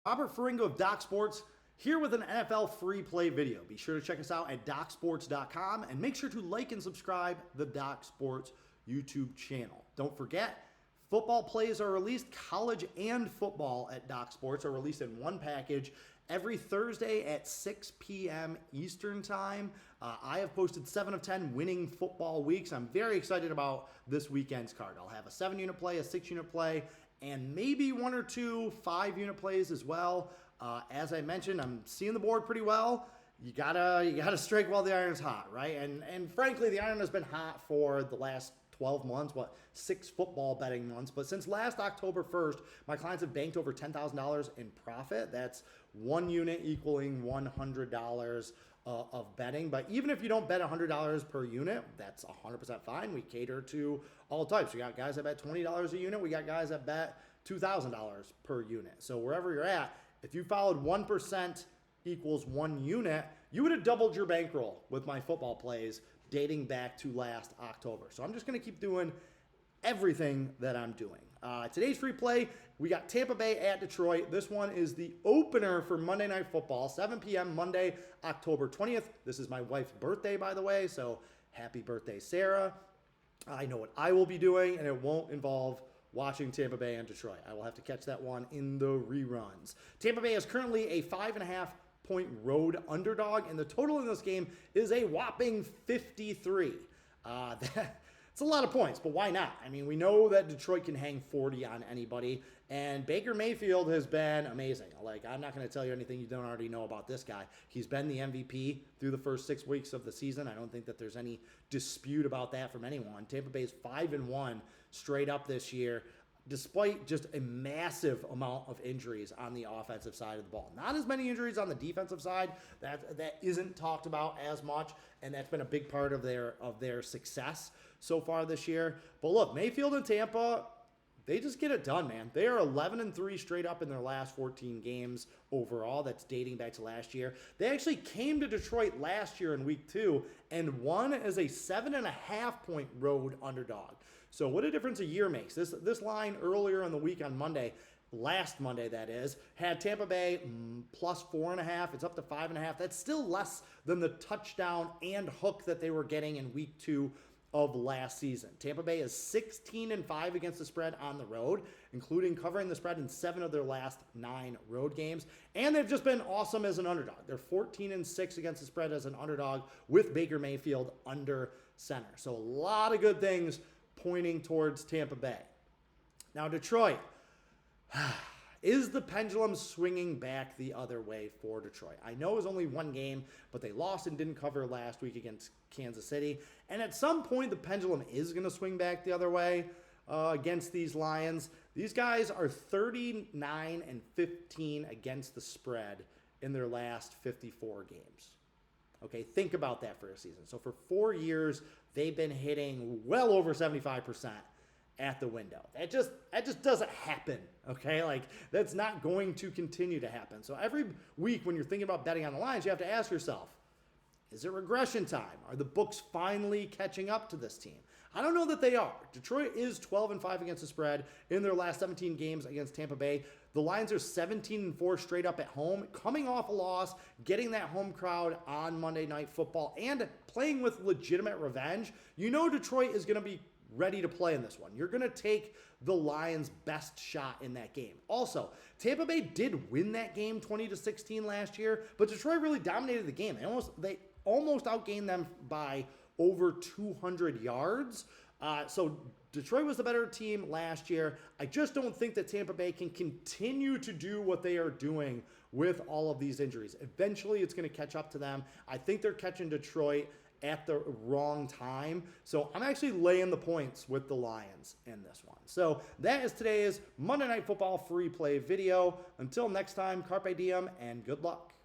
Robert Ferringo of DocSports here with an NFL free play video. Be sure to check us out at DocSports.com and make sure to like and subscribe the DocSports YouTube channel. Don't forget, football plays are released, college and football at DocSports are released in one package every Thursday at 6 p.m. Eastern Time. I have posted 7 of 10 winning football weeks. I'm very excited about this weekend's card. I'll have a 7-unit play, a 6-unit play, and maybe 1 or 2 5-unit plays as well. As I mentioned, I'm seeing the board pretty well. You gotta strike while the iron's hot, right? And frankly, the iron has been hot for the last 12 months, 6 football betting months. But since last October 1st, my clients have banked over $10,000 in profit. That's 1 unit equaling $100 of betting. But even if you don't bet $100 per unit, that's 100% fine. We cater to all types. We got guys that bet $20 a unit. We got guys that bet $2,000 per unit. So wherever you're at, if you followed 1% equals 1 unit, you would have doubled your bankroll with my football plays dating back to last October. So I'm just going to keep doing everything that I'm doing. Today's free play, we got Tampa Bay at Detroit. This one is the opener for Monday Night Football, 7 p.m. Monday, October 20th. This is my wife's birthday, by the way, so happy birthday, Sarah. I know what I will be doing, and it won't involve watching Tampa Bay and Detroit. I will have to catch that one in the reruns. Tampa Bay is currently a 5.5-point road underdog, and the total in this game is a whopping 53. It's a lot of points, but why not? I mean, we know that Detroit can hang 40 on anybody, and Baker Mayfield has been amazing. Like, I'm not going to tell you anything you don't already know about this guy. He's been the MVP through the first 6 weeks of the season. I don't think that there's any dispute about that from anyone. Tampa Bay is 5-1 straight up this year, despite just a massive amount of injuries on the offensive side of the ball. Not as many injuries on the defensive side. That isn't talked about as much, and that's been a big part of their success so far this year. But look, Mayfield and Tampa, they just get it done, man. They are 11-3 straight up in their last 14 games overall. That's dating back to last year. They actually came to Detroit last year in week 2 and won as a 7.5-point road underdog. So what a difference a year makes. This line earlier in the week on Monday, last Monday that is, had Tampa Bay plus 4.5. It's up to 5.5. That's still less than the touchdown and hook that they were getting in week 2 of last season. Tampa Bay is 16-5 against the spread on the road, including covering the spread in 7 of their last 9 road games. And they've just been awesome as an underdog. They're 14-6 against the spread as an underdog with Baker Mayfield under center. So a lot of good things pointing towards Tampa Bay. Now, Detroit. Is the pendulum swinging back the other way for Detroit? I know it was only 1 game, but they lost and didn't cover last week against Kansas City. And at some point, the pendulum is going to swing back the other way against these Lions. These guys are 39-15 against the spread in their last 54 games. Okay, think about that for a season. So for 4 years, they've been hitting well over 75% at the window. That just doesn't happen, okay? Like, that's not going to continue to happen. So every week when you're thinking about betting on the Lions, you have to ask yourself, is it regression time? Are the books finally catching up to this team? I don't know that they are. Detroit is 12-5 against the spread in their last 17 games against Tampa Bay. The Lions are 17-4 straight up at home, coming off a loss, getting that home crowd on Monday Night Football, and playing with legitimate revenge. You know Detroit is going to be ready to play in this one. You're going to take the Lions' best shot in that game. Also, Tampa Bay did win that game 20-16 last year, but Detroit really dominated the game. They almost outgained them by over 200 yards. So Detroit was the better team last year. I just don't think that Tampa Bay can continue to do what they are doing with all of these injuries. Eventually, it's going to catch up to them. I think they're catching Detroit at the wrong time. So I'm actually laying the points with the Lions in this one. So that is today's Monday Night Football free play video. Until next time, carpe diem and good luck.